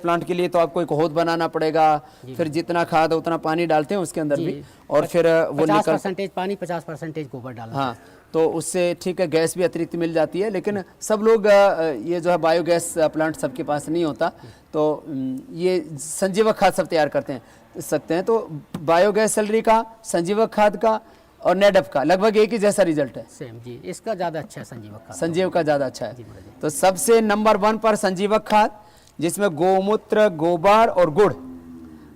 Plant के लिए तो आपको एक होद बनाना पड़ेगा, फिर जितना खाद उतना पानी डालते हैं उसके अंदर भी, और फिर वो 50% पानी 50% गोबर डालना। हाँ, तो उससे ठीक है गैस भी अतिरिक्त मिल जाती है। लेकिन सब लोग ये जो है बायोगैस प्लांट सबके पास नहीं होता, तो ये संजीवक खाद सब तैयार करते हैं। तो बायोगैस सैलरी का, संजीवक खाद का और नेडफ का लगभग एक ही जैसा रिजल्ट है। सेम जी, इसका ज़्यादा अच्छा है संजीवक खाद, संजीवक का ज़्यादा अच्छा है। तो सबसे नंबर 1 पर संजीवक खाद, जिसमें गोमूत्र, गोबर और गुड़,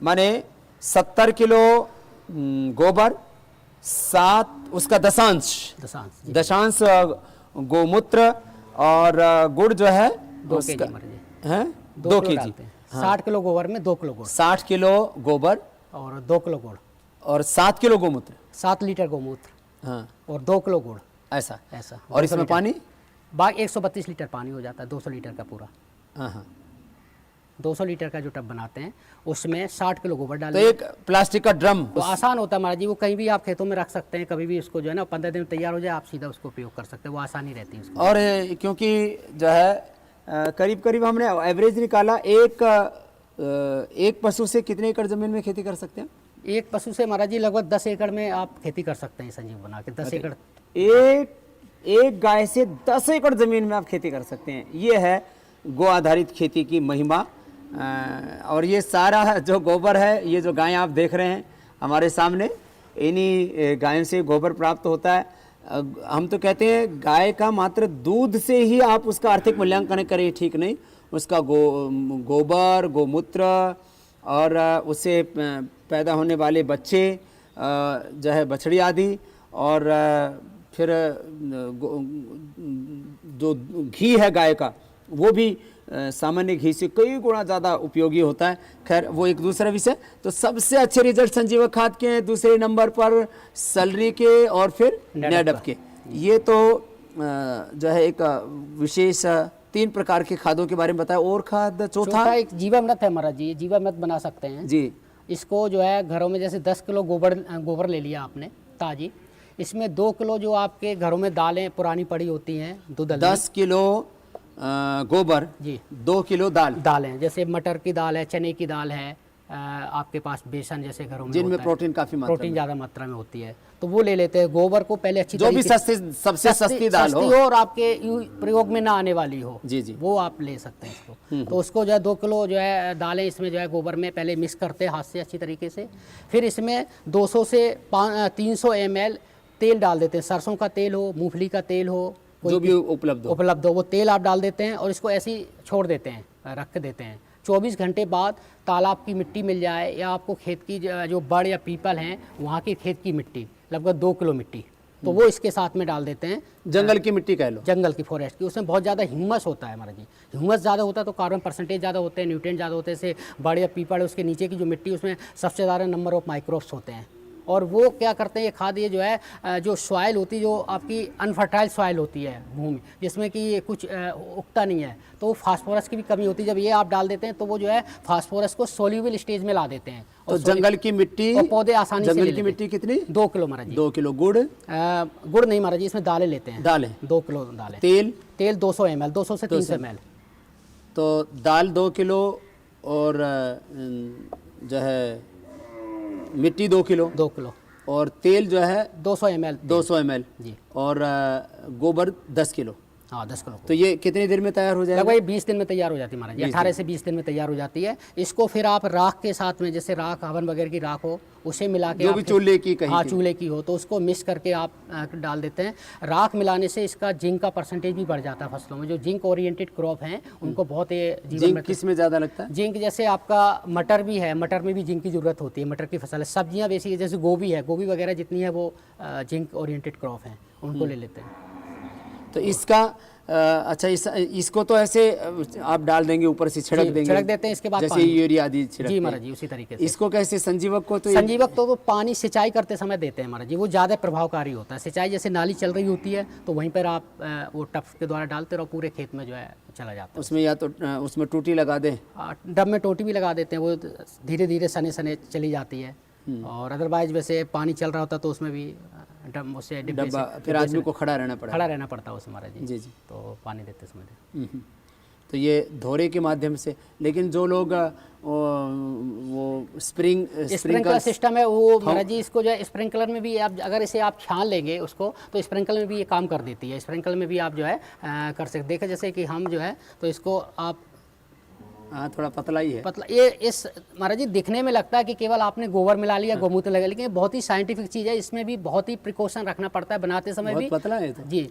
माने 70 किलो गोबर, 7 उसका दशांश गोमूत्र, और गुड़ जो है 2 kg है 2 kg। 60 किलो गोबर में 2 किलो गुड़, 60 किलो गोबर और 2 किलो गुड़, और 7 किलो गोमूत्र, 7 लीटर गोमूत्र, हाँ, और 2 किलो गुड़, ऐसा। और 200 इसमें लीटर। पानी बाकी 132 लीटर पानी हो जाता है 200 लीटर का पूरा। हाँ, 200 लीटर का जो टब बनाते हैं उसमें 60 किलो गोबर तो डालें। एक प्लास्टिक का ड्रम, तो आसान होता है महाराज जी, वो कहीं भी आप खेतों में रख सकते हैं, कभी भी उसको जो है ना 15 दिन में तैयार हो जाए, आप सीधा उसको उपयोग कर सकते हैं, वो आसानी रहती है उसको। और क्योंकि जो है करीब करीब हमने एवरेज निकाला, एक पशु से कितने एकड़ जमीन में खेती कर सकते हैं? एक पशु से महाराज जी लगभग 10 एकड़ में आप खेती कर सकते हैं संजीव बना के। 10 एकड़ एक गाय से 10 एकड़ जमीन में आप खेती कर सकते हैं। ये है गो आधारित खेती की महिमा। और ये सारा जो गोबर है, ये जो गायें आप देख रहे हैं हमारे सामने, इन्हीं गायों से गोबर प्राप्त होता है। हम तो कहते हैं गाय का मात्र दूध से ही आप उसका आर्थिक मूल्यांकन करें, ठीक नहीं, उसका गोबर, गोमूत्र और उससे पैदा होने वाले बच्चे जो है बछड़ी आदि, और फिर जो घी है गाय का, वो भी सामान्य घी से कई गुना ज़्यादा उपयोगी होता है। खैर वो एक दूसरा विषय। तो सबसे अच्छे रिजल्ट संजीवक खाद के हैं, दूसरे नंबर पर सैलरी के, और फिर नेडप के। ये तो जो है एक विशेष 3 प्रकार के खादों के बारे में बताया। और खाद चौथा एक जीवामृत है महाराज जी, जीवामृत बना सकते हैं जी। इसको जो है घरों में जैसे 10 किलो गोबर ले लिया आपने ताजी, इसमें 2 किलो जो आपके घरों में दालें पुरानी पड़ी होती हैं, 10 किलो गोबर जी, 2 किलो दालें, जैसे मटर की दाल है, चने की दाल है, आपके पास बेसन जैसे घरों में, जिनमें प्रोटीन काफी मात्रा प्रोटीन ज़्यादा मात्रा में होती है, तो वो ले लेते हैं। गोबर को पहले अच्छी जो भी सबसे सस्ती दाल हो और आपके प्रयोग में ना आने वाली हो, जी जी, वो आप ले सकते हैं इसको। तो उसको जो है 2 किलो जो है दालें इसमें जो है गोबर में पहले मिक्स करते हैं हाथ से अच्छी तरीके से। फिर इसमें 200 से 300 ml तेल डाल देते हैं, सरसों का तेल हो, मूंगफली का तेल हो, जो भी उपलब्ध हो, वो तेल आप डाल देते हैं और इसको ऐसे ही छोड़ देते हैं, रख देते हैं। 24 घंटे बाद तालाब की मिट्टी मिल जाए, या आपको खेत की जो बड़ या पीपल हैं वहाँ की खेत की मिट्टी, लगभग 2 किलो मिट्टी, तो वो इसके साथ में डाल देते हैं। जंगल की मिट्टी कह लो, जंगल की, फॉरेस्ट की, उसमें बहुत ज़्यादा ह्यूमस होता है हमारा जी। ह्यूमस ज़्यादा होता है तो कार्बन परसेंटेज ज़्यादा होते हैं, न्यूट्रिएंट ज़्यादा होते हैं। जैसे बड़ या पीपल है, उसके नीचे की जो मिट्टी, उसमें सबसे ज़्यादा नंबर ऑफ माइक्रोब्स होते हैं। और वो क्या करते हैं, ये खाद, ये जो है जो सॉइल होती है, जो आपकी अनफर्टाइल सॉइल होती है भूमि, जिसमें कि कुछ उगता नहीं है, तो फास्फोरस की भी कमी होती है। जब ये आप डाल देते हैं तो वो जो है फास्फोरस को सोल्यूबल स्टेज में ला देते हैं। तो जंगल की मिट्टी, पौधे आसानी से, जंगल की मिट्टी कितनी? 2 किलो महाराज जी। 2 किलो गुड़ नहीं महाराज जी, इसमें दालें लेते हैं, दालें 2 किलो दालें। तेल 200 ml, 200 से 300 ml। तो दाल 2 किलो और जो है मिट्टी 2 किलो और तेल जो है 200 ml जी, और गोबर 10 किलो। हाँ 10 किलो। तो ये कितने देर में तैयार हो जाएगा? लगभग 20 दिन में तैयार हो जाती है महाराज जी, 18 से 20 दिन में तैयार हो जाती है। इसको फिर आप राख के साथ में, जैसे राख हवन वगैरह की राख हो, उसे मिला के, जो भी चूल्हे की कहीं, हाँ चूल्हे की हो, तो उसको मिक्स करके आप डाल देते हैं। राख मिलाने से इसका जिंक का परसेंटेज भी बढ़ जाता है फसलों में। जो जिंक ओरिएंटेड क्रॉप हैं उनको बहुत जिंक किस में ज़्यादा लगता है? जिंक जैसे आपका मटर भी है, मटर में भी जिंक की जरूरत होती है, मटर की फसल है। सब्जियाँ बेसिक जैसे गोभी है, गोभी वगैरह जितनी है वो जिंक ओरिएंटेड क्रॉप हैं, उनको ले लेते हैं। तो इसका अच्छा, इसको तो ऐसे आप डाल देंगे, ऊपर से छिड़क देते हैं, इसके बाद जैसे यूरिया आदि छिड़कते जी महाराज जी, उसी तरीके से। इसको कैसे संजीवक को? तो संजीवक तो पानी सिंचाई करते समय देते हैं महाराज जी, वो ज़्यादा प्रभावकारी होता है। सिंचाई जैसे नाली चल रही होती है तो वहीं पर आप वो टप के द्वारा डालते रहो, पूरे खेत में जो है चला जाता है। उसमें या तो उसमें टूटी लगा दें, डब में टोटी भी लगा देते हैं, वो धीरे धीरे सने सने चली जाती है। और अदरवाइज वैसे पानी चल रहा होता तो उसमें भी डब्बा, फिर आदमी को खड़ा रहना पड़ता है उसमें महाराज जी, तो पानी देते समय। तो ये धोरे के माध्यम से। लेकिन जो लोग वो स्प्रिंकलर सिस्टम है वो महाराज जी, इसको जो है स्प्रिंकलर में भी आप अगर इसे आप छान लेंगे उसको, तो स्प्रिंकलर में भी ये काम कर देती है। स्प्रिंकलर में भी आप जो है कर सकते। देखा जैसे कि हम जो है तो इसको आप थोड़ा पतला ही है, पतला। ये इस महाराज जी दिखने में लगता है कि केवल आपने गोबर मिला लिया, गोमूत्र लगा, लेकिन ये बहुत ही साइंटिफिक चीज़ है। इसमें भी बहुत ही प्रिकॉशन रखना पड़ता है बनाते समय भी। पतला है तो जी।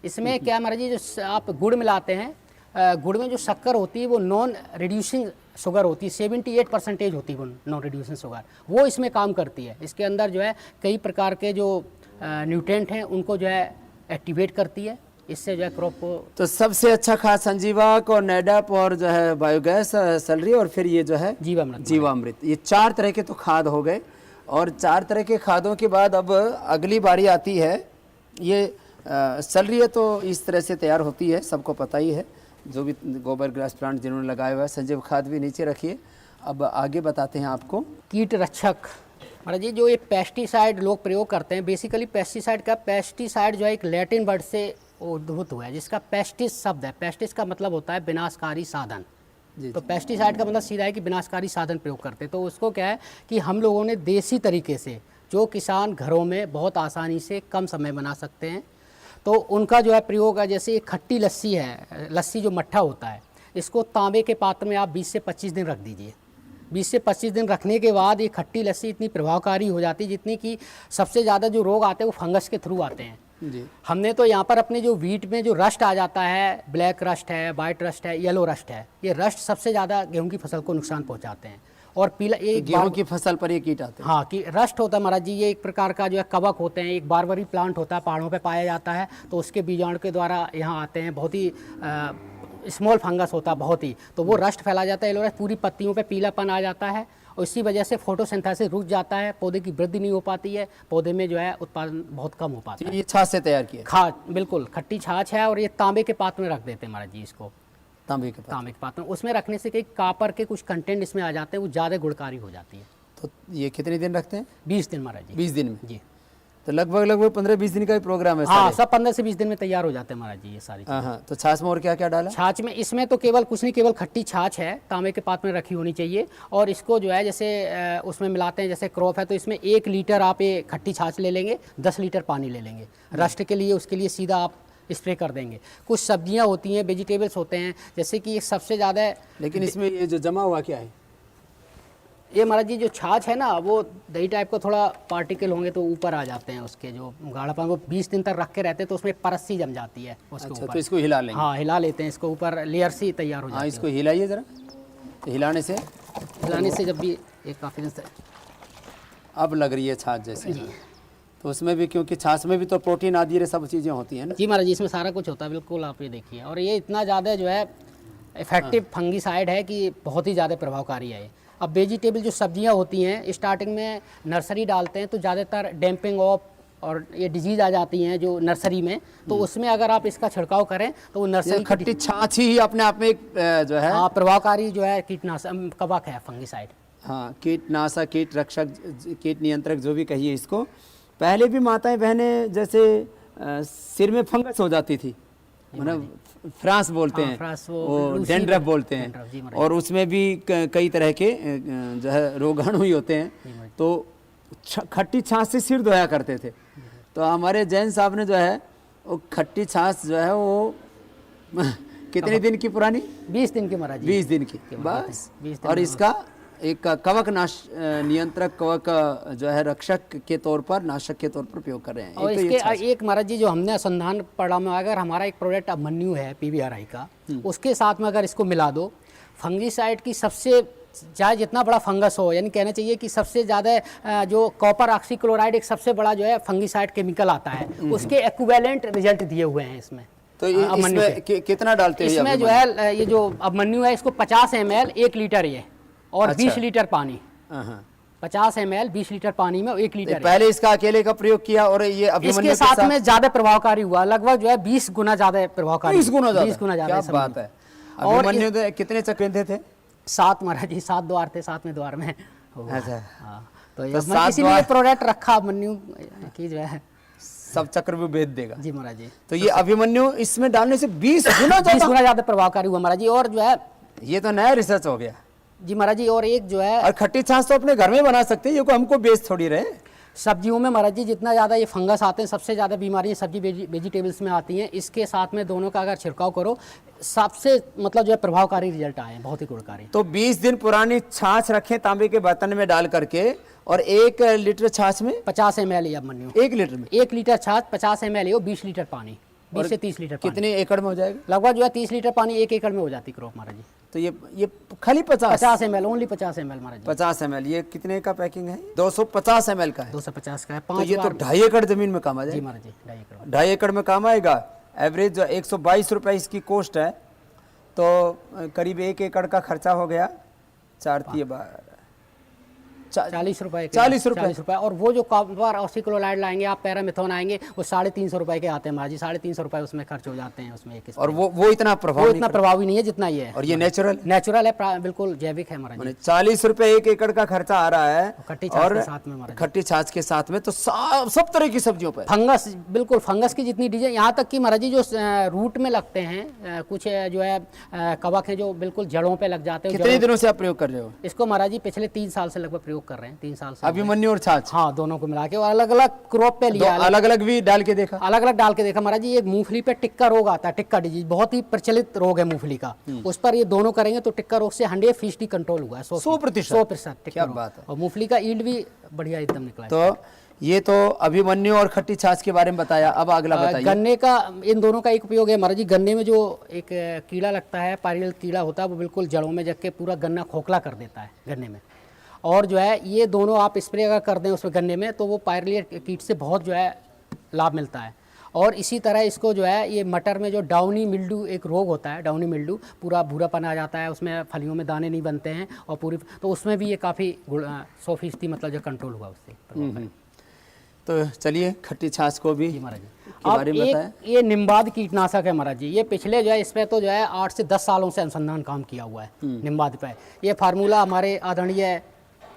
इसमें क्या महाराज जी, जो आप गुड़ मिलाते हैं, गुड़ में जो शक्कर होती है वो नॉन रिड्यूसिंग शुगर होती है, 78% होती है वो नॉन रिड्यूसिंग शुगर, वो इसमें काम करती है। इसके अंदर जो है कई प्रकार के जो न्यूट्रेंट हैं उनको जो है एक्टिवेट करती है, इससे जो है क्रॉप को। तो सबसे अच्छा खाद संजीवक और नेडअप और जो है बायोगैस सैलरी और फिर ये जो है जीवामृत, ये 4 तरह के तो खाद हो गए। और 4 तरह के खादों के बाद अब अगली बारी आती है ये सैलरी। तो इस तरह से तैयार होती है, सबको पता ही है, जो भी गोबर ग्रास प्लांट जिन्होंने लगाया हुआ है। संजीव खाद भी नीचे रखिए। अब आगे बताते हैं आपको कीट रक्षक। महाराज जी जो ये पेस्टिसाइड लोग प्रयोग करते हैं, बेसिकली पेस्टिसाइड का, पेस्टिसाइड जो है एक लैटिन वर्ड से उद्भूत हुआ है जिसका पेस्टिस शब्द है। पेस्टिस का मतलब होता है विनाशकारी साधन। तो पेस्टिसाइड का मतलब सीधा है कि विनाशकारी साधन प्रयोग करते हैं। तो उसको क्या है कि हम लोगों ने देसी तरीके से, जो किसान घरों में बहुत आसानी से कम समय बना सकते हैं, तो उनका जो है प्रयोग है। जैसे खट्टी लस्सी है, लस्सी जो मट्ठा होता है, इसको तांबे के पात्र में आप 20 से 25 दिन रख दीजिए। 20 से 25 दिन रखने के बाद ये खट्टी लस्सी इतनी प्रभावकारी हो जाती है, जितनी कि सबसे ज़्यादा जो रोग आते हैं वो फंगस के थ्रू आते हैं। जी। हमने तो यहाँ पर अपने जो वीट में जो रस्ट आ जाता है, ब्लैक रस्ट है, वाइट रस्ट है, येलो रस्ट है, ये रस्ट सबसे ज़्यादा गेहूँ की फसल को नुकसान पहुँचाते हैं। और पीला, ये गेहूं की फसल पर ये कीट आते हैं। हाँ, कि रस्ट होता है महाराज जी, ये एक प्रकार का जो है कवक होते हैं। एक बारबरी प्लांट होता है, पहाड़ों पे पाया जाता है, तो उसके बीजाणु के द्वारा यहाँ आते हैं। बहुत ही स्मॉल फंगस होता है, बहुत ही, तो वो रस्ट फैला जाता है, येलो रस्ट, पूरी पत्तियों पे पीलापन आ जाता है, और इसी वजह से फोटोसिंथेसिस रुक जाता है, पौधे की वृद्धि नहीं हो पाती है, पौधे में जो है उत्पादन बहुत कम हो पाता है। ये छाछ से तैयार किया खाद, बिल्कुल खट्टी छाछ है, और ये तांबे के पात्र में रख देते हैं महाराज जी इसको। तांबे के पात्र में उसमें रखने से कई कापर के कुछ कंटेंट इसमें आ जाते हैं, वो ज़्यादा गुणकारी हो जाती है। तो ये कितने दिन रखते हैं? 20 दिन महाराज जी। 20 दिन में जी। तो लगभग 15-20 दिन का ही प्रोग्राम है। हाँ, सब 15 से 20 दिन में तैयार हो जाते हैं महाराज जी ये सारी चीज़ें। हाँ। तो छाछ में और क्या क्या डाला? छाछ में, इसमें तो केवल कुछ नहीं, केवल खट्टी छाछ है, तांबे के पात्र में रखी होनी चाहिए। और इसको जो है जैसे उसमें मिलाते हैं, जैसे क्रॉप है तो इसमें 1 लीटर आप ये खट्टी छाछ ले लेंगे, 10 लीटर पानी ले लेंगे रस्ट के लिए, उसके लिए सीधा आप स्प्रे कर देंगे। कुछ सब्जियां होती हैं, वेजिटेबल्स होते हैं, जैसे कि सबसे ज़्यादा। लेकिन इसमें ये जो जमा हुआ क्या है? ये महाराज जी जो छाछ है ना, वो दही टाइप का थोड़ा पार्टिकल होंगे तो ऊपर आ जाते हैं, उसके जो गाढ़ापन, वो 20 दिन तक रख के रहते हैं तो उसमें परस्सी जम जाती है उसके ऊपर। तो इसको हिला लेंगे? हाँ, हिला लेते हैं इसको, ऊपर लेयर सी तैयार हो जाती है। इसको हिलाइए ज़रा। तो हिलाने से जब भी एक काफ़ी दिन से अब लग रही है छाछ जैसे। तो उसमें भी, क्योंकि छाछ में भी तो प्रोटीन आदि ये सब चीज़ें होती हैं ना? जी महाराज जी, इसमें सारा कुछ होता है, बिल्कुल आप ये देखिए। और ये इतना ज़्यादा जो है इफेक्टिव फंगीसाइड है कि बहुत ही ज़्यादा प्रभावकारी है ये। अब वेजिटेबल जो सब्जियां होती हैं, स्टार्टिंग में नर्सरी डालते हैं तो ज़्यादातर डैम्पिंग ऑफ और ये डिजीज़ आ जाती हैं जो नर्सरी में, तो उसमें अगर आप इसका छिड़काव करें तो वो नर्सरी खट्टी छाछ ही अपने आप में एक जो है, हाँ, प्रभावकारी जो है कीटनाशक कवक है, फंगीसाइड। हाँ, कीटनाशक, कीट रक्षक, कीट नियंत्रक जो भी कहिए इसको। पहले भी माताएं बहनें जैसे सिर में फंगस हो जाती थी, मतलब फ्रांस बोलते हैं, वो डेंड्रफ बोलते हैं, और उसमें भी कई तरह के जो है रोगाणु ही होते हैं। तो खट्टी छाछ से सिर धोया करते थे। तो हमारे जैन साहब ने जो है वो खट्टी छाछ जो है वो कितने दिन की पुरानी? 20 दिन की महाराज जी। 20 दिन की बस। और इसका एक कवक नियंत्रक, कवक जो है रक्षक के तौर पर, नाशक के तौर पर प्रयोग कर रहे हैं। और इसके एक महाराज जी जो हमने अनुसंधान पढ़ा में, अगर हमारा एक प्रोडक्ट अभिमन्यु है PBRI का, उसके साथ में अगर इसको मिला दो, फंगीसाइड की सबसे चाहे जितना बड़ा फंगस हो, यानी कहना चाहिए कि सबसे ज़्यादा जो कॉपर ऑक्सीक्लोराइड एक सबसे बड़ा जो है फंगीसाइड केमिकल आता है, उसके इक्विवेलेंट रिजल्ट दिए हुए हैं इसमें। तो इसमें कितना डालते हैं? इसमें जो है ये जो अभिमन्यु है, इसको 50 ml 1 लीटर ये, और 20 लीटर पानी। 50 ml 20 लीटर पानी में 1 लीटर। पहले इसका अकेले का प्रयोग किया और ये इसके साथ में ज्यादा प्रभावकारी हुआ, लगभग जो है 20 गुना ज्यादा प्रभावकारी। 20 गुना ज्यादा? 20 गुना ज्यादा। क्या बात है। अभिमन्यु कितने चक्र थे? 7 महाराज जी, 7 द्वार थे, 7वें द्वार में। अच्छा, हाँ, तो इसीलिए प्रोडक्ट रखा अभिमन्यु की जो है। सब चक्र भी भेद देगा। जी महाराज जी। तो ये अभिमन्यु इसमें डालने से 20 गुना 20 ज्यादा, गुना ज़्यादा प्रभावकारी हुआ महाराज जी। और जो है ये तो नया रिसर्च हो गया। जी महाराज जी, और एक जो है और खट्टी छाछ तो अपने घर में बना सकते हैं, ये को हमको बेच थोड़ी रहे। सब्जियों में महाराज जी जितना ज़्यादा ये फंगस आते हैं, सबसे ज़्यादा बीमारियाँ सब्जी वेजिटेबल्स में आती हैं, इसके साथ में दोनों का अगर छिड़काव करो, सबसे मतलब जो है प्रभावकारी रिजल्ट आए हैं, बहुत ही गुणकारी। तो 20 दिन पुरानी छाछ रखें तांबे के बर्तन में डाल करके, और 1 लीटर छाछ में 50 ml अब मनियो, 1 लीटर में 1 लीटर छाछ 50 ml हो, 20 लीटर पानी, 20 से 30 लीटर पानी। कितने एकड़ में हो जाएगा? लगभग जो है 30 लीटर पानी 1 एकड़ में हो जाती क्रॉप महाराज जी। तो ये खाली 50 ml, ओनली 50 ml महाराज जी। 50 ml, ये कितने का पैकिंग है? 250 ml का है। 250 का है, तो 5 ये तो 2.5 एकड़ जमीन में काम आ जी जाएगा। महाराज जी, 2.5 एकड़। 2.5 एकड़ में काम आएगा। एवरेज जो 122 रुपये इसकी कॉस्ट है, तो करीब 1 एकड़ का खर्चा हो गया 4 3 40 रुपए, 40 रुपए। 40 रुपए। और वो जो कॉपर ऑक्सीक्लोराइड लाएंगे आप, पैरामिथोन आएंगे, वो 350 रुपए के आते हैं महाराज जी। 350 रुपए उसमें खर्च हो जाते हैं उसमें एक। और वो इतना प्रभाव वो नहीं इतना प्रभावी नहीं है जितना ये है। और ये नेचुरल नेचुरल है, बिल्कुल जैविक है महाराज जी। 40 रुपए 1 एकड़ का खर्चा आ रहा है। खट्टी छाछ के साथ में महाराज जी। खट्टी छाछ के साथ में तो सब तरह की सब्जियों पर फंगस, बिल्कुल फंगस की जितनी डिजाइन, यहाँ तक कि महाराज जी जो रूट में लगते हैं, कुछ जो है कवक है जो बिल्कुल जड़ों पे लग जाते हैं। कितने दिनों से आप प्रयोग कर रहे हो इसको महाराज जी पिछले 3 साल से लगभग प्रयोग कर रहे हैं, 3 साल से। अभिमन्यु और छाछ? हाँ, दोनों को मिला के, और अलग अलग क्रॉप पे लिया, अलग अलग भी डाल के देखा? अलग अलग डाल के देखा महाराज जी। एक मूंगफली पे टिक्का रोग आता है, टिक्का डिजीज, बहुत ही प्रचलित रोग है मूंगफली का। उस पर ये दोनों करेंगे तो टिक्का रोग से 100% कंट्रोल हुआ है। 100% क्या बात है। और मूंगफली का ईल्ड भी बढ़िया एकदम निकला है। तो ये तो अभिमन्यु और खट्टी छाछ के बारे में बताया, अब अगला बताइए। गन्ने का, इन दोनों का एक उपयोग है महाराज जी। गन्ने में जो एक कीड़ा लगता है, पायरियल कीड़ा होता है, वो बिल्कुल जड़ों में जग के पूरा गन्ना खोखला कर देता है गन्ने में। और जो है ये दोनों आप स्प्रे अगर कर दें उसमें गन्ने में, तो वो पायरियल कीट से बहुत जो है लाभ मिलता है। और इसी तरह इसको जो है ये मटर में जो डाउनी मिल्डू एक रोग होता है, डाउनी मिल्डू, पूरा भूरापन आ जाता है उसमें, फलियों में दाने नहीं बनते हैं, और पूरी, तो उसमें भी ये काफ़ी 100% मतलब जो कंट्रोल हुआ उससे। तो चलिए खट्टी छाछ को भी महाराज जी के बारे में बताएं। ये निम्बाद कीटनाशक है महाराज जी। ये पिछले जो है इसमें तो जो है 8 से 10 सालों से अनुसंधान काम किया हुआ है निम्बाद पे। ये फार्मूला हमारे आदरणीय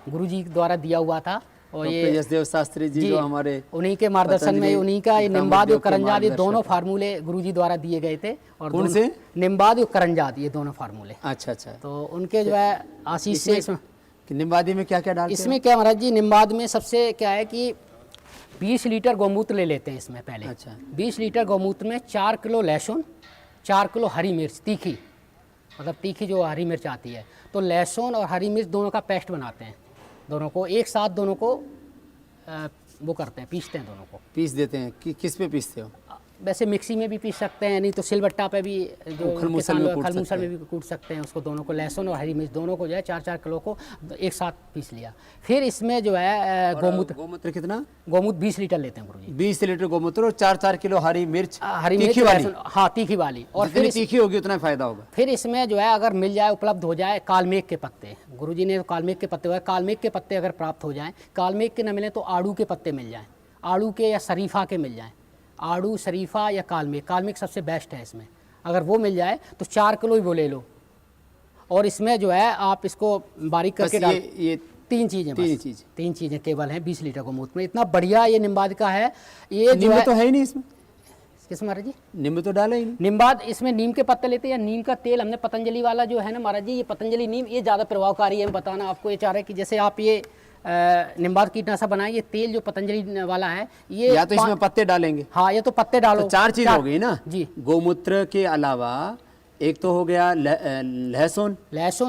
गुरुजी द्वारा दिया हुआ था, और ये यशदेव शास्त्री जी जो हमारे उन्हीं के मार्गदर्शन में, उन्हीं का ये निम्बाद और करंजाद, ये दोनों फार्मूले गुरुजी द्वारा दिए गए थे। और कौन से? निम्बाद और करंजाद, ये दोनों फार्मूले। अच्छा। तो उनके जो है आशीष से इसमें निम्बादी में क्या क्या डालते हैं? इसमें क्या महाराज जी, निम्बाद में सबसे क्या है कि 20 लीटर गौमूत्र ले लेते हैं इसमें पहले। अच्छा। 20 लीटर गौमूत्र में 4 किलो लहसुन, 4 किलो हरी मिर्च, तीखी, मतलब तीखी जो हरी मिर्च आती है, तो लहसुन और हरी मिर्च दोनों का पेस्ट बनाते हैं। दोनों को एक साथ, दोनों को वो करते हैं, पीसते हैं, दोनों को पीस देते हैं। किस पे पीसते हो? वैसे मिक्सी में भी पीस सकते हैं, नहीं तो सिलबट्टा पे भी, जो खलमूसल खलमूसल में भी कूट सकते हैं उसको। दोनों को, लहसुन और हरी मिर्च दोनों को जो है 4-4 किलो को एक साथ पीस लिया। फिर इसमें जो है गोमूत्र कितना? गौमूत्र 20 लीटर लेते हैं गुरुजी। 20 लीटर गोमूत्र और 4-4 किलो हरी मिर्च, तीखी वाली। हाँ, तीखी वाली। और फिर तीखी होगी उतना फायदा होगा। फिर इसमें जो है अगर मिल जाए, उपलब्ध हो जाए, कालमेघ के पत्ते, गुरुजी ने कालमेघ के पत्ते, कालमेघ के पत्ते अगर प्राप्त हो जाएं, कालमेघ के न मिले तो आड़ू के पत्ते मिल जाएं, आड़ू के या शरीफा के मिल जाएं, आड़ू, शरीफा या कालमेघ। कालमेघ सबसे बेस्ट है इसमें, अगर वो मिल जाए तो 4 किलो ही वो ले लो। और इसमें जो है आप इसको बारीक करके डाल, ये 3 चीज़ें केवल हैं 20 लीटर गौमूत्र में। इतना बढ़िया ये निम्बाद का है। ये नींबू तो है ही नहीं इसमें? किस महाराज जी? नींबू तो डाला ही नहीं। निम्बाद, इसमें नीम के पत्ते लेते हैं या नीम का तेल। हमने पतंजलि वाला जो है ना महाराज जी, ये पतंजलि नीम, ये ज़्यादा प्रभावकारी है। हम बताना आपको ये चाह रहे हैं कि जैसे आप ये निम्बाद कीटनाशक बनाए, ये तेल जो पतंजलि वाला है, ये या तो इसमें पत्ते डालेंगे। हाँ, ये तो पत्ते डालो। तो 4 चीज हो गई ना जी। गोमूत्र के अलावा एक तो हो गया लहसुन,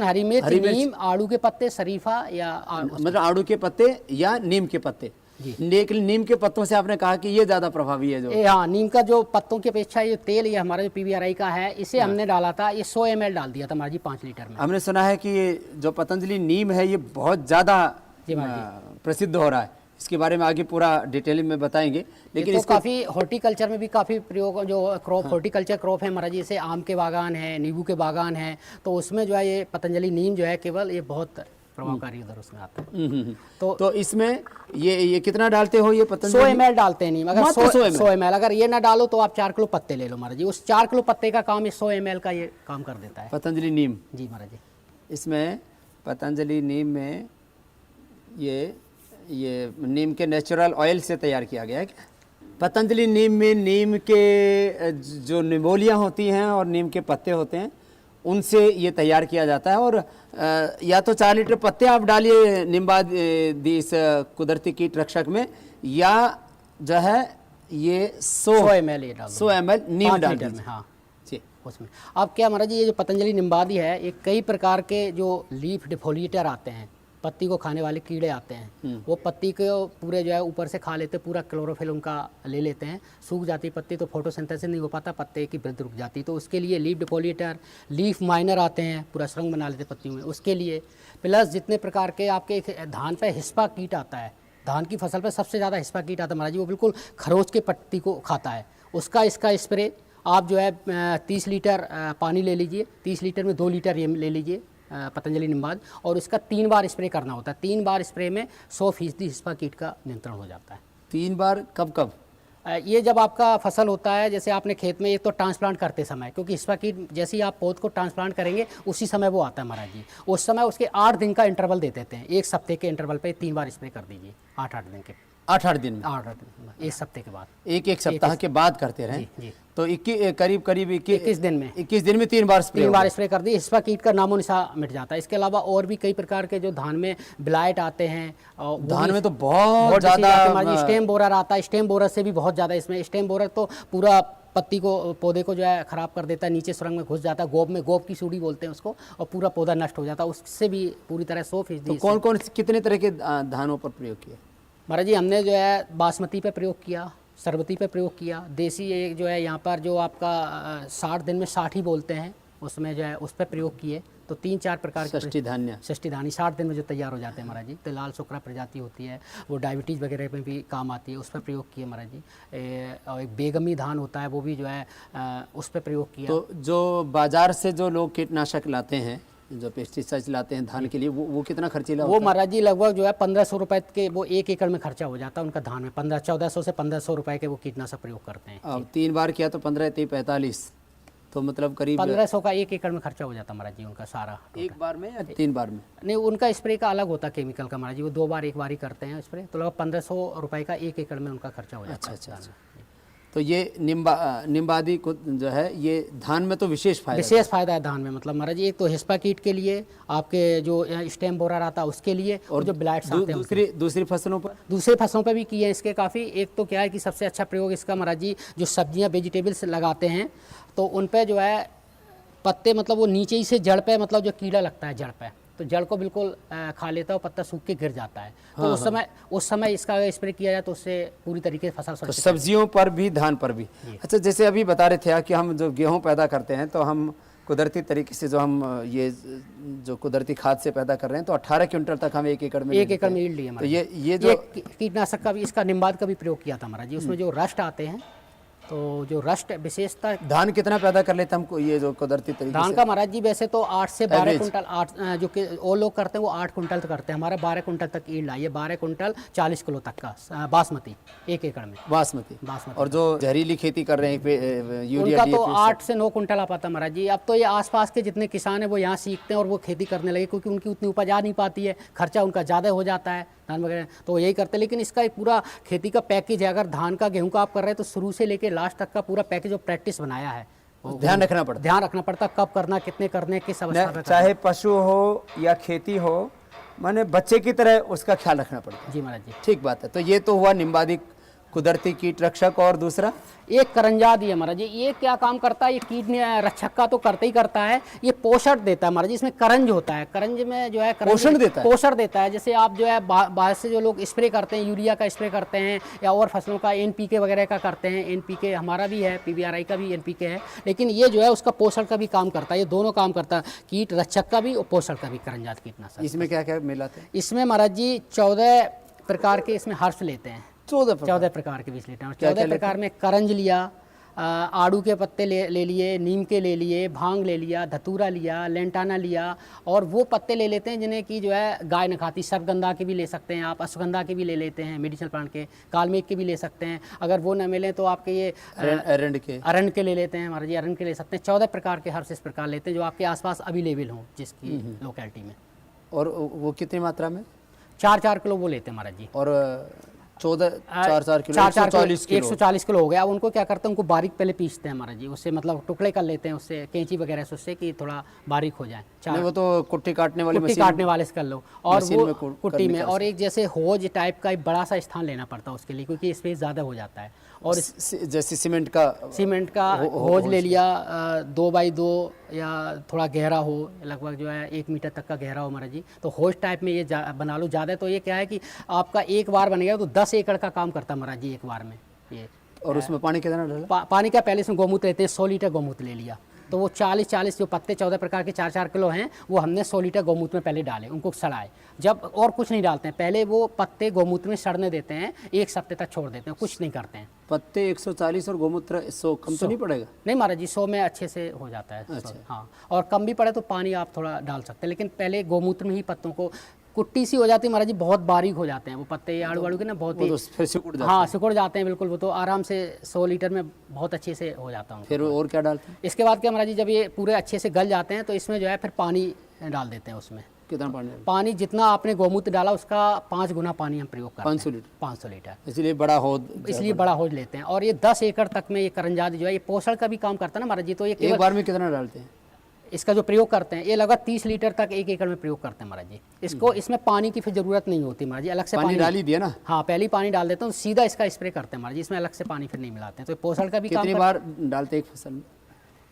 हरी मिर्च, नीम, आड़ू के पत्ते, शरीफा या मतलब आड़ू के पत्ते या नीम के पत्ते। लेकिन नीम के पत्तों से आपने कहा कि ये ज्यादा प्रभावी है। जो हाँ, नीम का जो पत्तों की अपेक्षा ये तेल, ये हमारा जो PBRI का है, इसे हमने डाला था, ये 100 ml डाल दिया था महाराज जी 5 लीटर में। हमने सुना है कि ये जो पतंजलि नीम है ये बहुत ज्यादा प्रसिद्ध हो रहा है। इसके बारे में आगे पूरा डिटेलिंग में बताएंगे। लेकिन तो काफ़ी हॉर्टिकल्चर में भी काफ़ी प्रयोग, जो क्रॉप हॉर्टिकल्चर क्रॉप है महाराज जी, जैसे आम के बागान है, नींबू के बागान है, तो उसमें जो है ये पतंजलि नीम जो है केवल ये बहुत प्रभावकारी उधर उसमें आता है। तो इसमें ये कितना डालते हो? ये पतंजलि 100 ml डालते हैं नीम। अगर 100 ml अगर ये ना डालो तो आप 4 किलो पत्ते ले लो महाराज जी। उस 4 किलो पत्ते का काम, ये 100 ml का ये काम कर देता है पतंजलि नीम। जी महाराज जी। इसमें पतंजलि नीम में ये नीम के नेचुरल ऑयल से तैयार किया गया है क्या? पतंजलि नीम में नीम के जो निमोलियाँ होती हैं और नीम के पत्ते होते हैं उनसे ये तैयार किया जाता है। और या तो 4 लीटर पत्ते आप डालिए निम्बादी इस कुदरती कीट रक्षक में, या जो है ये 100 ml ये डाल दो। 100 ml नीम 5 डाल लीटर में, दीजिए। हाँ जी। उसमें अब क्या महाराज जी, ये जो पतंजलि निम्बादी है, ये कई प्रकार के जो लीफ डिफोलिएटर आते हैं, पत्ती को खाने वाले कीड़े आते हैं, वो पत्ती को पूरे जो है ऊपर से खा लेते, पूरा क्लोरोफिल उनका ले लेते हैं, सूख जाती पत्ती तो फोटोसिंथेसिस नहीं हो पाता, पत्ते की वृद्धि रुक जाती। तो उसके लिए लीफ डिफोलिएटर, लीफ माइनर आते हैं, पूरा सुरंग बना लेते पत्तियों में, उसके लिए। प्लस जितने प्रकार के आपके धान पे हिस्पा कीट आता है, धान की फसल पे सबसे ज़्यादा हिस्पा कीट आता है महाराज जी, वो बिल्कुल खरोच के पत्ती को खाता है, उसका इसका स्प्रे आप जो है 30 लीटर पानी ले लीजिए, 30 लीटर में 2 लीटर ये ले लीजिए पतंजलि निम्बाद, और इसका 3 बार स्प्रे करना होता है। 3 बार स्प्रे में 100% हिस्पा कीट का नियंत्रण हो जाता है। 3 बार कब कब? ये जब आपका फसल होता है, जैसे आपने खेत में, एक तो ट्रांसप्लांट करते समय, क्योंकि हिस्पा कीट जैसे ही आप पौध को ट्रांसप्लांट करेंगे उसी समय वो आता है महाराज जी, उस समय उसके 8 दिन का इंटरवल दे देते हैं, 1 सप्ताह के इंटरवल पे 3 बार स्प्रे कर दीजिए, 8-8 दिन के, 8-8 दिन में, 8-8 दिन, 1 सप्ताह के बाद, एक सप्ताह के बाद करते रहें। जी। तो करीब 21 दिन में 21 दिन में 3 बार स्प्रे 3 बार स्प्रे कर दी, हिस्पा कीट का नामो निशान मिट जाता है। इसके अलावा और भी कई प्रकार के जो धान में ब्लाइट आते हैं, और धान में तो बहुत ज़्यादा स्टेम बोरर आता है, स्टेम बोरर से भी बहुत ज़्यादा, इसमें स्टेम बोरर तो पूरा पत्ती को, पौधे को जो है ख़राब कर देता है, नीचे सुरंग में घुस जाता है, गोब की सूढ़ी बोलते हैं उसको, और पूरा पौधा नष्ट हो जाता है, उससे भी पूरी तरह 100%। तो कौन कौन कितने तरह के धानों पर प्रयोग किया महाराज जी? हमने जो है बासमती पे प्रयोग किया, सरबती पे प्रयोग किया, देसी एक जो है यहाँ पर जो आपका 60 दिन में 60 ही बोलते हैं, उसमें जो है उस पर प्रयोग किए। तो 3-4 प्रकार के षष्ठी धान्य 60 दिन में जो तैयार हो जाते हैं महाराज जी। तो लाल सुकरा प्रजाति होती है, वो डायबिटीज़ वगैरह में भी काम आती है, उस पर प्रयोग किए महाराज जी। और एक बेगमी धान होता है, वो भी जो है उस पर प्रयोग किया। तो जो बाजार से जो लोग कीटनाशक लाते हैं, जो पेस्टिसाइड लाते हैं धान के लिए, वो कितना खर्चीला होता है? वो महाराज जी लगभग जो है 1500 रुपये के, वो 1 एकड़ में खर्चा हो जाता है उनका धान में, 1400 से 1500 रुपये के वो कीटनाशक प्रयोग करते हैं। अब 3 बार किया तो 15-45, तो मतलब करीब 1500 का 1 एकड़ में खर्चा हो जाता है महाराज जी उनका सारा। एक बार में या 3 बार में? नहीं, उनका स्प्रे का अलग होता है केमिकल का महाराज जी, वो 2 बार एक बार ही करते हैं स्प्रे, तो लगभग 1500 रुपये का 1 एकड़ में उनका खर्चा हो जाता है। अच्छा। तो ये निम्बादी को जो है, ये धान में तो विशेष फ़ायदा है धान में, मतलब महाराज जी एक तो हिस्पा कीट के लिए, आपके जो स्टेम बोरर आता है उसके लिए, और जो ब्लाइट्स आते हैं दूसरी फसलों पर, दूसरे फसलों पर भी किए हैं इसके काफ़ी। एक तो क्या है कि सबसे अच्छा प्रयोग इसका महाराज जी, जो सब्जियां वेजिटेबल्स लगाते हैं तो उन पर जो है पत्ते, मतलब वो नीचे ही से जड़ पे, मतलब जो कीड़ा लगता है जड़ पे, तो जड़ को बिल्कुल खा लेता है और पत्ता सूख के गिर जाता है। तो उस समय इसका स्प्रे किया जाए तो उससे पूरी तरीके से फसल तो सब्जियों पर भी, धान पर भी। अच्छा, जैसे अभी बता रहे थे कि हम जो गेहूं पैदा करते हैं तो हम कुदरती तरीके से, जो हम ये जो कुदरती खाद से पैदा कर रहे हैं, तो 18 क्विंटल तक हम 1 एकड़ में यील्ड लिए। तो ये जो कीटनाशक का भी, इसका निम्बाद का भी प्रयोग किया था महाराज जी, उसमें जो रस्ट आते हैं, तो जो रस्ट विशेषता, धान कितना पैदा कर लेते हैं हमको ये जो कुदरती तरीके धान का महाराज जी वैसे तो 8 से 12 कुंटल, 8 जो कि और लोग करते हैं वो 8 कुंटल तक करते हैं, हमारा 12 कुंटल तक ईल्ड आई है, 12 कुंटल 40 किलो तक का बासमती 1 एकड़ में। बासमती। और जो जहरीली खेती कर रहे हैं यूरिया, उनका तो 8 से 9 कुंटल आ पाता महाराज जी। अब तो ये आसपास के जितने किसान हैं वो यहाँ सीखते हैं और वो खेती करने लगे, क्योंकि उनकी उतनी उपज आ नहीं पाती है, खर्चा उनका ज़्यादा हो जाता है धान वगैरह, तो यही करते हैं। लेकिन इसका एक पूरा खेती का पैकेज है, अगर धान का गेहूं का आप कर रहे हैं तो शुरू से लेके लास्ट तक का पूरा पैकेज, जो प्रैक्टिस बनाया है, ध्यान रखना पड़ता, कब करना, कितने करने, किस अवस्था में, चाहे पशु हो या खेती हो, माने बच्चे की तरह उसका ख्याल रखना पड़ता। जी महाराज जी, ठीक बात है। तो ये तो हुआ निम्बादी कुदरती कीट रक्षक, और दूसरा एक करंजादी है महाराज जी। ये क्या काम करता है? ये कीट रक्षक का तो करता ही करता है, ये पोषण देता है महाराज जी। इसमें करंज होता है, करंज में जो है पोषण देता है। जैसे आप जो है बाहर से जो लोग स्प्रे करते हैं, यूरिया का स्प्रे करते हैं या और फसलों का NPK वगैरह का करते हैं, NPK हमारा भी है, PBRI का भी NPK है, लेकिन ये जो है उसका पोषण का भी काम करता है। ये दोनों काम करता है, कीट रक्षक का भी और पोषण का भी, करंजाद कीटनाशक। इसमें क्या क्या मिलाते हैं? इसमें महाराज जी 14 प्रकार के इसमें हर्ष लेते हैं, 14 प्रकार के बीज लेते हैं। 14 प्रकार में करंज लिया, आड़ू के पत्ते ले लिए, नीम के ले लिए, भांग ले लिया, धतूरा लिया, लेंटाना लिया, और वो पत्ते ले लेते हैं जिन्हें की जो है गाय न खाती। सर्पगंधा के भी ले सकते हैं आप, अश्वगंधा के भी ले लेते हैं, मेडिसिनल प्लांट के, कालमेघ के भी ले सकते हैं। अगर वो न मिले तो आपके ये अरंड के ले लेते हैं महाराज जी, अरंड के ले सकते हैं। 14 प्रकार के हर्ष इस प्रकार लेते हैं जो आपके आसपास अवेलेबल हों जिसकी लोकेलिटी में। और वो कितनी मात्रा में? 4-4 किलो वो लेते हैं महाराज जी। और 14 4 किलो 140 किलो 140 किलो हो गया। अब उनको क्या करते हैं, उनको बारीक पहले पीसते हैं महाराज जी, उससे मतलब टुकड़े कर लेते हैं उससे कैंची वगैरह से, उससे कि थोड़ा बारीक हो जाए। नहीं, वो तो कुट्टी काटने वाली कुट्टी मशीन काटने वाले से कर लो, और मशीन वो में कुट्टी में, और एक जैसे होज टाइप का एक बड़ा सा स्थान लेना पड़ता है उसके लिए, क्योंकि स्पेस ज़्यादा हो जाता है। और जैसे सीमेंट का होज ले लिया 2x2 या थोड़ा गहरा हो, लगभग जो है 1 मीटर तक का गहरा हो महाराज जी, तो होज टाइप में ये बना लो ज़्यादा। तो ये क्या है कि आपका एक बार बन गया तो 10 एकड़ का काम करता है महाराज जी एक बार में ये। और उसमें पानी कितना डाला? पानी का पहले इसमें गौमूत्र लेते हैं, 100 लीटर गौमूत्र ले लिया, तो वो 40 जो पत्ते 14 प्रकार के 4-4 किलो हैं, वो हमने 100 लीटर गौमूत्र में पहले डाले, उनको सड़ाए। जब और कुछ नहीं डालते हैं, पहले वो पत्ते गौमूत्र में सड़ने देते हैं, 1 हफ्ते तक छोड़ देते हैं, कुछ नहीं करते हैं। पत्ते 140 और गौमूत्र 100, कम तो नहीं पड़ेगा? नहीं महाराज जी, 100 में अच्छे से हो जाता है। अच्छा। हाँ, और कम भी पड़े तो पानी आप थोड़ा डाल सकते हैं, लेकिन पहले गौमूत्र में ही पत्तों को, कुट्टी सी हो जाती है महाराज जी, बहुत बारीक हो जाते हैं वो पत्ते आड़ू आड़ू के ना, बहुत ही तो फिर सिकुड़ जाता हाँ सिकुड़ जाते हैं बिल्कुल। वो तो आराम से 100 लीटर में बहुत अच्छे से हो जाता है। फिर और क्या डालते हैं? इसके बाद क्या महाराज जी, जब ये पूरे अच्छे से गल जाते हैं तो इसमें जो है फिर पानी डाल देते हैं उसमें। कितना पानी डालते हैं? पानी जितना आपने गौमूत्र डाला उसका 5 गुना पानी हम प्रयोग करते हैं। 500 लीटर? 500 लीटर, इसलिए बड़ा होद, इसलिए बड़ा होज लेते हैं। और ये 10 एकड़ तक में ये करंजाद जो है, ये पोषण का भी काम करता है ना महाराज जी, तो ये एक बार में कितना डालते हैं? इसका जो प्रयोग करते हैं ये लगभग 30 लीटर तक 1 एकड़ में प्रयोग करते हैं महाराज जी। इसको इसमें पानी की फिर जरूरत नहीं होती महाराज जी, अलग से पानी डाल ही दिया ना? हाँ, पहले ही पानी डाल देते हैं, सीधा इसका स्प्रे करते हैं महाराज जी, इसमें अलग से पानी फिर नहीं मिलाते हैं। तो पोषण का भी काम कितनी बार डालते हैं एक फसल में?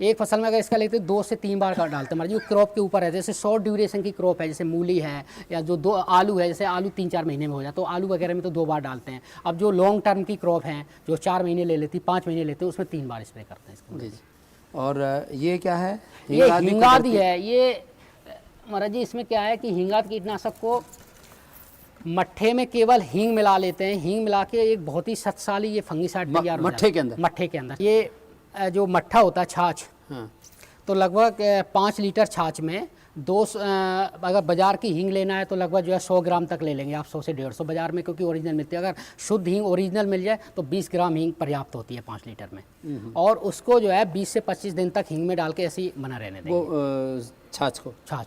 एक फसल में अगर इसका लेते हैं 2 से 3 बार का डालते हैं महाराज जी, क्रॉप के ऊपर है। जैसे शॉर्ट ड्यूरेशन की क्रॉप है, जैसे मूली है या जो 2 आलू है, जैसे आलू 3-4 महीने में हो जाता है, तो आलू वगैरह में तो 2 बार डालते हैं। अब जो लॉन्ग टर्म की क्रॉप है, जो 4 महीने ले लेती, 5 महीने लेते हैं, उसमें 3 बार स्प्रे करते हैं इसको। जी जी। और ये क्या है? ये हिंगादी है ये महाराज जी। इसमें क्या है कि हिंगाद कीटनाशक को मट्ठे में केवल हींग मिला लेते हैं, हींग मिला के एक बहुत ही शक्तिशाली ये फंगिसाइड तैयार हो जाता है मट्ठे के अंदर। मट्ठे के अंदर ये जो मट्ठा होता है छाछ, हाँ। तो लगभग 5 लीटर छाछ में अगर बाजार की हींग लेना है तो लगभग जो है 100 ग्राम तक ले लेंगे आप, 100 से 150 बाजार में, क्योंकि ओरिजिनल मिलती है। अगर शुद्ध हींग ओरिजिनल मिल जाए तो 20 ग्राम हींग पर्याप्त होती है 5 लीटर में। और उसको जो है 20 से 25 दिन तक हींग में डाल के ऐसे ही बना रहने देंगे वो छाछ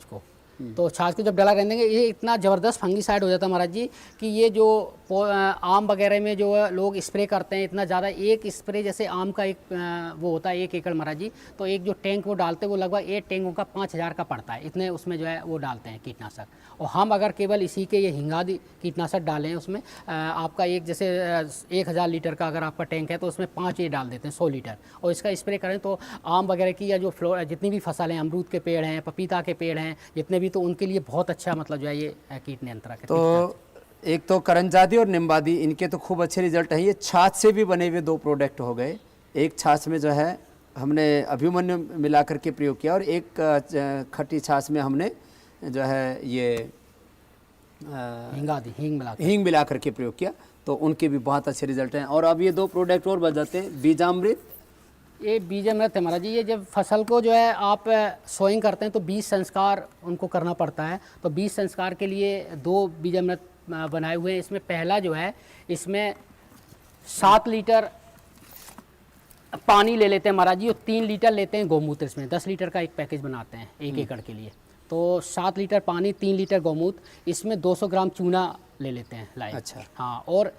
को। तो छाछ को जब डला रहने देंगे, ये इतना ज़बरदस्त फंगीसाइड हो जाता है महाराज जी कि ये जो आम वगैरह में जो लोग स्प्रे करते हैं इतना ज़्यादा, एक स्प्रे जैसे आम का एक वो होता है 1 एकड़ महाराज जी, तो एक जो टैंक वो डालते हैं वो लगभग 1 टैंकों का 5000 का पड़ता है, इतने उसमें जो है वो डालते हैं कीटनाशक। और हम अगर केवल इसी के ये हिंगादी कीटनाशक डालें उसमें, आपका एक जैसे 1000 लीटर का अगर आपका टैंक है तो उसमें 5 ये डाल देते हैं 100 लीटर, और इसका स्प्रे करें तो आम वगैरह की या जो जितनी भी फसल हैं, अमरूद के पेड़ हैं, पपीता के पेड़ हैं, जितने भी, तो उनके लिए बहुत अच्छा मतलब जो है ये कीट नियंत्रक है। तो एक तो करंजादी और निम्बादी, इनके तो खूब अच्छे रिजल्ट हैं। ये छाछ से भी बने हुए 2 प्रोडक्ट हो गए। एक छाछ में जो है हमने अभिमन्यु मिला करके प्रयोग किया, और एक खट्टी छाछ में हमने जो है ये हींग मिला करके प्रयोग किया, तो उनके भी बहुत अच्छे रिजल्ट हैं। और अब ये 2 प्रोडक्ट और बच जाते हैं, बीजामृत। ये बीजामृत है महाराज जी। ये जब फसल को जो है आप सोइंग करते हैं तो बीज संस्कार उनको करना पड़ता है, तो बीज संस्कार के लिए 2 बीजामृत बनाए हुए हैं। इसमें पहला जो है, इसमें 7 लीटर पानी ले लेते हैं महाराज जी, और 3 लीटर लेते हैं गौमूत्र। इसमें 10 लीटर का एक पैकेज बनाते हैं 1 एकड़ के लिए। तो 7 लीटर पानी, 3 लीटर गौमूत्र, इसमें 200 ग्राम चूना ले लेते हैं लाइव। अच्छा। हाँ, और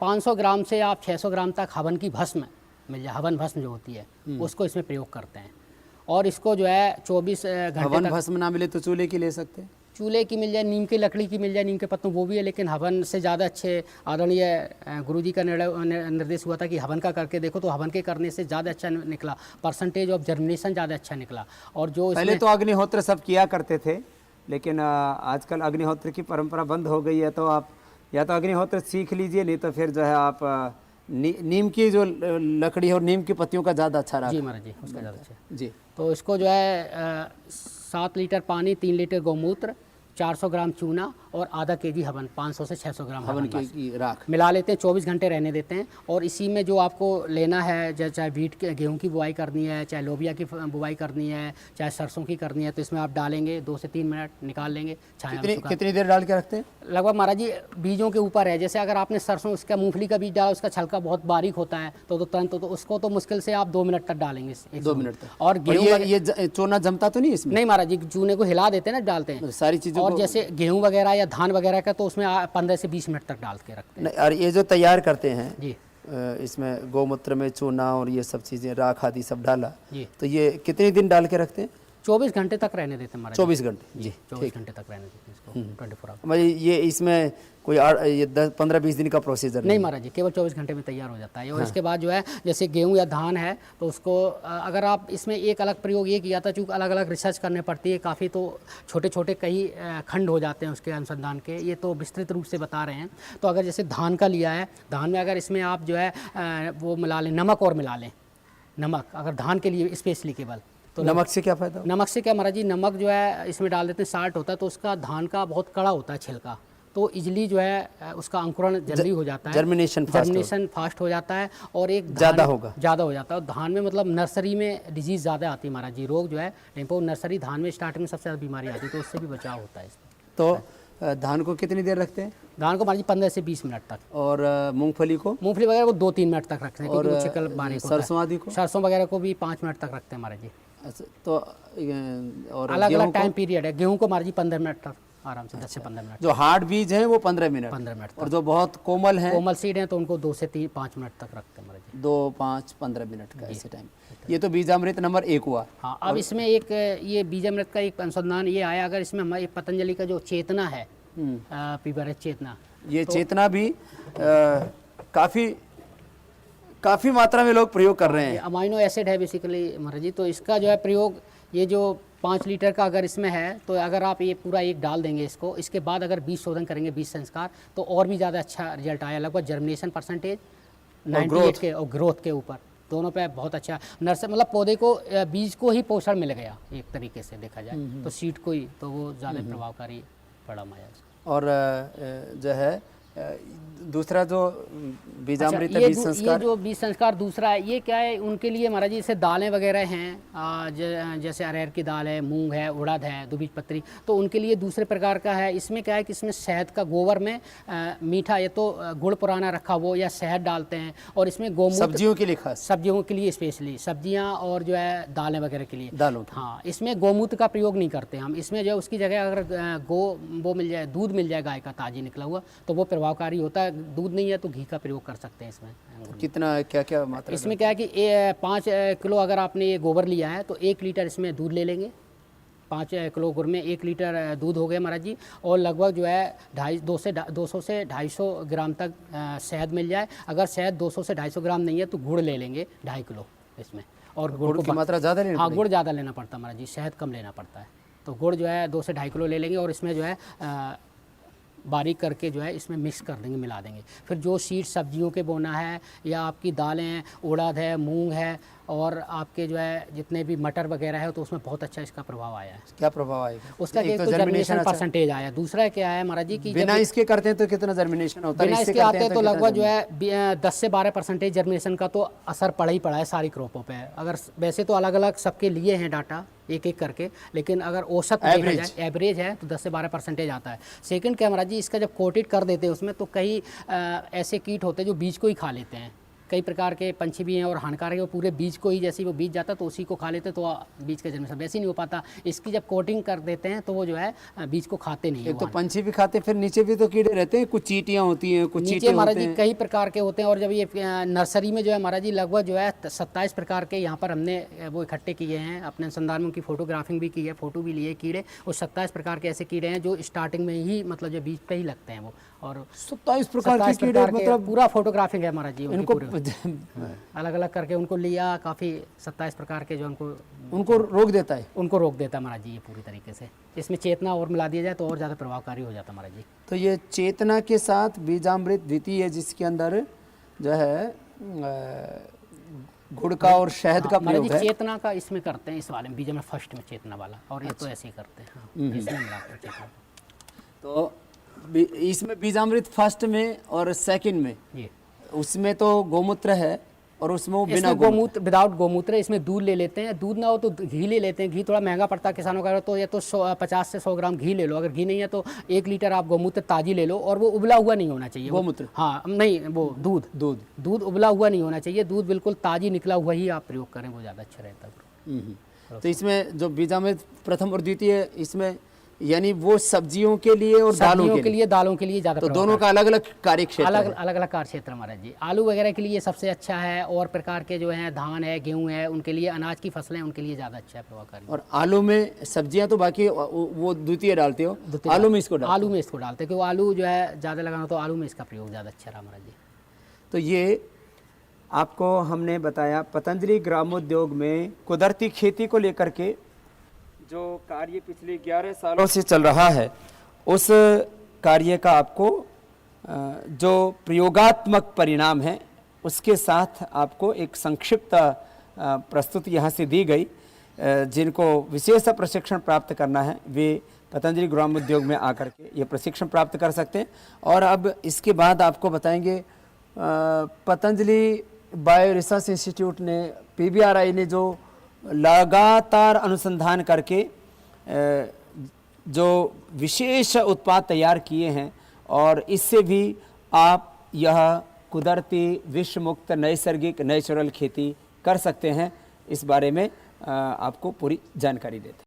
500 ग्राम से आप 600 ग्राम तक हवन की भस्म मिल जाए, हवन भस्म जो होती है उसको इसमें प्रयोग करते हैं। और इसको जो है 24 घंटे हवन भस्म ना मिले तो चूल्हे की ले सकते हैं, चूल्हे की मिल जाए, नीम की लकड़ी की मिल जाए, नीम के पत्तों वो भी है, लेकिन हवन से ज़्यादा अच्छे। आदरणीय गुरुजी का निर्देश हुआ था कि हवन का करके देखो, तो हवन के करने से ज़्यादा अच्छा निकला, परसेंटेज ऑफ जर्मिनेशन ज़्यादा अच्छा निकला। और जो पहले तो अग्निहोत्र सब किया करते थे, लेकिन आजकल अग्निहोत्र की परंपरा बंद हो गई है, तो आप या तो अग्निहोत्र सीख लीजिए, नहीं तो फिर जो है आप नीम की जो लकड़ी है और नीम की पत्तियों का ज़्यादा अच्छा रहा। जी महाराज जी, उसका ज़्यादा अच्छा जी। तो इसको जो है 7 लीटर पानी, 3 लीटर गौमूत्र, 400 ग्राम चूना और आधा केजी हवन, 500 से 600 ग्राम हवन की राख मिला लेते हैं, 24 घंटे रहने देते हैं। और इसी में जो आपको लेना है, चाहे गेहूं की बुआई करनी है, चाहे लोबिया की बुआई करनी है, चाहे सरसों की करनी है, तो इसमें आप डालेंगे 2 से 3 मिनट, निकाल लेंगे। कितनी देर डाल के रखते हैं? लगभग महाराज जी बीजों के ऊपर है। जैसे अगर आपने सरसों, उसका मूंगफली का बीज डाला, उसका छलका बहुत बारीक होता है, तो तुरंत तो उसको तो मुश्किल से आप 2 मिनट तक डालेंगे, 2 मिनट तक। और ये चूना जमता तो नहीं इसमें? नहीं महाराज जी, चूने को हिला देते हैं ना, डालते हैं सारी चीज़ों। और जैसे गेहूं वगैरह या धान वगैरह का तो उसमें 15 से 20 मिनट तक डाल के रखते हैं। नहीं, और ये जो तैयार करते हैं जी इसमें गौमूत्र में चूना और ये सब चीज़ें राख आदि सब डाला, जी तो ये कितने दिन डाल के रखते हैं? 24 घंटे तक रहने देते हैं महाराज। 24 घंटे। जी 24 घंटे तक रहने देते हैं इसको 24 आवर। भाई ये इसमें कोई ये 15-20 दिन का प्रोसीजर नहीं महाराज जी, केवल 24 घंटे में तैयार हो जाता है। और इसके बाद जो है जैसे गेहूं या धान है तो उसको अगर आप इसमें एक अलग प्रयोग ये किया था, चूँकि अलग अलग रिसर्च करने पड़ती है काफ़ी, तो छोटे छोटे कई खंड हो जाते हैं उसके अनुसंधान के, ये तो विस्तृत रूप से बता रहे हैं। तो अगर जैसे धान का लिया है, धान में अगर इसमें आप जो है वो मिला लें, नमक और मिला लें, नमक अगर धान के लिए स्पेशली केवल, तो नमक से क्या फ़ायदा? नमक से क्या महाराज जी, नमक जो है इसमें डाल देते हैं, साल्ट होता है तो उसका धान का बहुत कड़ा होता है छिलका, तो इजीली जो है उसका अंकुरण जल्दी हो जाता है, जर्मिनेशन फास्ट हो जाता है और एक ज़्यादा हो जाता है। और धान में मतलब नर्सरी में डिजीज़ ज़्यादा आती है महाराज जी, रोग जो है डेंगू नर्सरी धान में स्टार्टिंग में सबसे ज़्यादा बीमारी आती है, तो उससे भी बचाव होता है इसमें। तो धान को कितनी देर रखते हैं? धान को महाराज जी 15 से 20 मिनट तक। और मूंगफली को? मूंगफली वगैरह को 2-3 मिनट तक रखते हैं, क्योंकि वो चिकल बारीक होता है। सरसों आदि को? सरसों वगैरह को भी 5 मिनट तक रखते हैं महाराज जी। अच्छा, तो और अलग अलग टाइम पीरियड है। गेहूँ को महाराज जी 15 मिनट तक आराम से, 10 से 15 मिनट। जो हार्ड बीज है वो 15 मिनट, 15 मिनट और जो बहुत कोमल है, कोमल सीड है तो उनको 2 से 5 मिनट तक रखते हैं महाराज जी। 2, 5, 15 मिनट का ऐसे टाइम। ये तो बीजामृत नंबर 1 हुआ। हाँ, अब इसमें एक ये बीजामृत का एक अनुसंधान ये आया, अगर इसमें हमारे पतंजलि का जो चेतना है, पीपरज चेतना, ये चेतना भी काफ़ी मात्रा में लोग प्रयोग कर रहे हैं। अमाइनो एसिड है बेसिकली महाराज जी, तो इसका जो है प्रयोग ये जो 5 लीटर का अगर इसमें है, तो अगर आप ये पूरा एक डाल देंगे इसको, इसके बाद अगर बीज शोधन करेंगे, बीज संस्कार, तो और भी ज़्यादा अच्छा रिजल्ट आया। लगभग जर्मिनेशन परसेंटेज 98 के और ग्रोथ के ऊपर दोनों पे बहुत अच्छा नर्सरी, मतलब पौधे को बीज को ही पोषण मिल गया एक तरीके से देखा जाए तो, सीड को ही, तो वो ज़्यादा प्रभावकारी पड़ा माया। और जो है दूसरा जो बीजामृत ये बीज संस्कार, ये जो बीज संस्कार दूसरा है, ये क्या है उनके लिए महाराज जी, जैसे दालें वगैरह हैं, जैसे अरहर की दाल है, मूंग है, उड़द है, दुबीजपत्री, तो उनके लिए दूसरे प्रकार का है। इसमें क्या है कि इसमें शहद का, गोबर में मीठा, ये तो गुड़ पुराना रखा वो या शहद डालते हैं, और इसमें गोमूत्र सब्जियों के लिए खास, सब्जियों के लिए स्पेशली, सब्जियां और जो है दालें वगैरह के लिए, दालों की। हाँ, इसमें गोमूत्र का प्रयोग नहीं करते हम। इसमें जो है उसकी जगह अगर वो मिल जाए, दूध मिल जाए गाय का ताजी निकला हुआ, तो वो प्रभावकारी होता है। दूध नहीं है तो घी का प्रयोग कर सकते हैं इसमें। कितना, क्या क्या मात्रा? इसमें क्या है कि 5 किलो अगर आपने ये गोबर लिया है तो 1 लीटर इसमें दूध ले लेंगे। 5 किलो गुड़ में 1 लीटर दूध हो गया महाराज जी, और लगभग जो है 200 से 250 ग्राम तक शहद मिल जाए। अगर शहद 200 से 250 ग्राम नहीं है तो गुड़ ले लेंगे 2.5 किलो इसमें। और गुड़ की मात्रा ज़्यादा लेना? हाँ, गुड़ ज़्यादा लेना पड़ता है महाराज जी, शहद कम लेना पड़ता है। तो गुड़ जो है 2 से 2.5 किलो ले लेंगे, और इसमें जो है बारीक करके जो है इसमें मिक्स कर देंगे, मिला देंगे। फिर जो सीड सब्जियों के बोना है, या आपकी दालें हैं, उड़द है, मूंग है, और आपके जो है जितने भी मटर वगैरह है, तो उसमें बहुत अच्छा इसका प्रभाव आया है। क्या प्रभाव आएगा उसका? एक तो जर्मिनेशन परसेंटेज आया। दूसरा क्या है महाराज जी की बिना इसके करते हैं तो कितना जर्मिनेशन होता है? बिना इसके आते हैं तो लगभग जो है 10 से 12% जर्मिनेशन का तो असर पड़ा ही पड़ा है सारी क्रॉपों पे। अगर वैसे तो अलग अलग सबके लिए हैं डाटा एक एक करके, लेकिन अगर औसत देखा जाए, एवरेज है, तो 10 से 12% आता है। सेकंड क्या महाराज जी, इसका जब कोटेड कर देते हैं उसमें, तो कई ऐसे कीट होते हैं जो बीज को ही खा लेते हैं। कई प्रकार के पंछी भी हैं और हानिकारक है, वो पूरे बीज को ही, जैसे वो बीज जाता है तो उसी को खा लेते हैं, तो बीज का जन्म वैसे ही नहीं हो पाता। इसकी जब कोटिंग कर देते हैं तो वो जो है बीज को खाते नहीं है। एक तो पंछी भी खाते, फिर नीचे भी तो कीड़े रहते हैं, कुछ चींटियां होती हैं, कुछ नीचे महाराज जी कई प्रकार के होते हैं। और जब ये नर्सरी में जो है महाराज जी लगभग जो है 27 प्रकार के यहाँ पर हमने वो इकट्ठे किए हैं अपने अनुसंधान में, उनकी फोटोग्राफिंग भी की है, फोटो भी लिए कीड़े। और 27 प्रकार के ऐसे कीड़े हैं जो स्टार्टिंग में ही मतलब जो बीज पे ही लगते हैं वो, और 27 प्रकार के कीड़े, मतलब पूरा फोटोग्राफिंग है महाराज जी इनको अलग अलग करके उनको लिया, काफ़ी 27 प्रकार के जो उनको रोक देता है, उनको रोक देता है महाराज जी ये पूरी तरीके से। इसमें चेतना और मिला दिया जाए तो और ज़्यादा प्रभावकारी हो जाता है महाराज जी। तो ये चेतना के साथ बीजामृत द्वितीय, जिसके अंदर जो है गुड़ का और शहद का प्रयोग है। चेतना का इसमें करते हैं, इस वाले में बीजामृत फर्स्ट में चेतना वाला, और ये तो ऐसे ही करते हैं। हाँ, इसमें मिलाते हैं चेतना। तो इसमें बीजामृत फर्स्ट में और सेकंड में, उसमें तो गोमूत्र है और उसमें बिना गोमूत्र, विदाउट गोमूत्र। इसमें दूध ले लेते हैं, दूध ना हो तो घी ले लेते हैं। घी थोड़ा महंगा पड़ता है किसानों का, तो या तो 50 से 100 ग्राम घी ले लो। अगर घी नहीं है तो 1 लीटर आप गोमूत्र ताजी ले लो, और वो उबला हुआ नहीं होना चाहिए गोमूत्र। हाँ नहीं, वो दूध उबला हुआ नहीं होना चाहिए, दूध बिल्कुल ताजी निकला हुआ ही आप प्रयोग करें, वो ज़्यादा अच्छा रहता है। तो इसमें जो बीजामृत प्रथम और द्वितीय, इसमें यानी वो सब्जियों के लिए और दालों सब्जियों के के लिए, दालों के लिए ज़्यादा तो प्रभाव दोनों का अलग अलग कार्य क्षेत्र अलग है। अलग अलग कार्य क्षेत्र हमारा जी। आलू वगैरह के लिए सबसे अच्छा है, और प्रकार के जो हैं धान है, गेहूं है, उनके लिए, अनाज की फसलें उनके लिए ज़्यादा अच्छा है प्रभावकारी। और आलू में सब्जियां तो बाकी वो द्वितीय डालते हो, द्वितीय आलू में इसको डालते आलू में इसको डालते हैं, क्योंकि आलू जो है ज़्यादा लगाना, तो आलू में इसका प्रयोग ज़्यादा अच्छा रहा हमारा जी। तो ये आपको हमने बताया पतंजलि ग्रामोद्योग में कुदरती खेती को लेकर के जो कार्य पिछले 11 सालों से चल रहा है, उस कार्य का आपको जो प्रयोगात्मक परिणाम है उसके साथ आपको एक संक्षिप्त प्रस्तुति यहाँ से दी गई। जिनको विशेष प्रशिक्षण प्राप्त करना है वे पतंजलि ग्रामोद्योग में आकर के ये प्रशिक्षण प्राप्त कर सकते हैं। और अब इसके बाद आपको बताएंगे पतंजलि बायो रिसर्च इंस्टीट्यूट ने, PBRI ने जो लगातार अनुसंधान करके जो विशेष उत्पाद तैयार किए हैं, और इससे भी आप यह कुदरती विष मुक्त नैसर्गिक नेचुरल खेती कर सकते हैं, इस बारे में आपको पूरी जानकारी देते हैं।